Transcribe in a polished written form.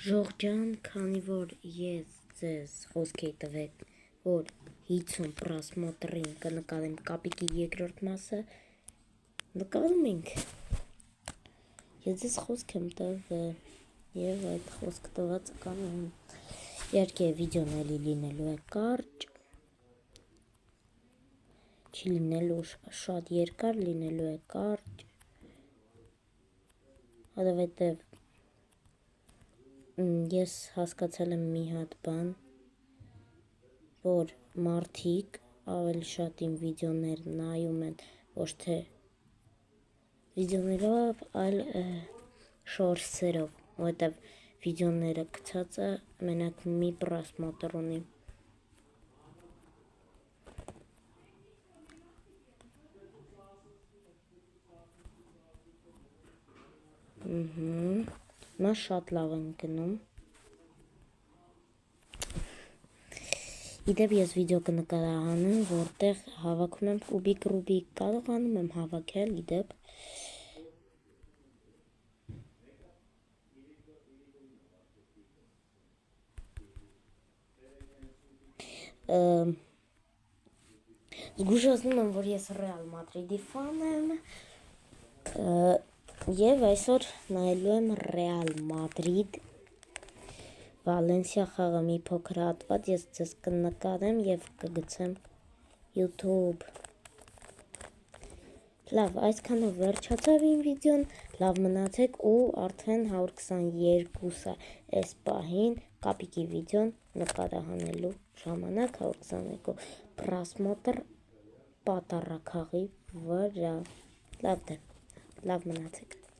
Ժողջան, քանի որ ես ձեզ խոսք էի տվել, որ 50 պրասմոտրին կնկարեմ կապիկի երկրորդ մասը, նկարում ենք։ Ես ձեզ խոսք եմ տվել և այդ խոսք տվածը կանեմ։ Իհարկե վիդեոն էլի լինելու է կարճ, չի լինելու շատ երկար, լինելու է կարճ, որովհետև ես հասկացել եմ մի հատ բան, որ մարդիկ ավելի շատ իմ վիդեոներ նայում են ոչ թե վիդեոներով, այլ շորսերով, որովհետև վիդեոները գցածը մենակ մի պրասմոտր ունի։ Նա շատ լավ են գնում։ Իդեպ ես վիդեո կնկարահանեմ, որտեղ հավաքում եմ կուբիկ ռուբիկ, կարողանում եմ հավաքել իդեպ։ Զգուշացնում եմ, որ ես Ռեալ Մադրիդի ֆան եմ և այսօր նայելու եմ Ռեալ Մադրիդ Վալենսիա խաղը մի փոքր հատված ես ձեզ կնկարեմ և կգցեմ YouTube։ Լավ, այսքանով վերջացավ իմ վիդեոն, լավ մնացեք ու արդեն 122-ը այս պահին կապիկի վիդեոն նկարահանելու ժամանակ 122 պրասմոտր պատառաքաղի վրա։ Լավ մնացեք։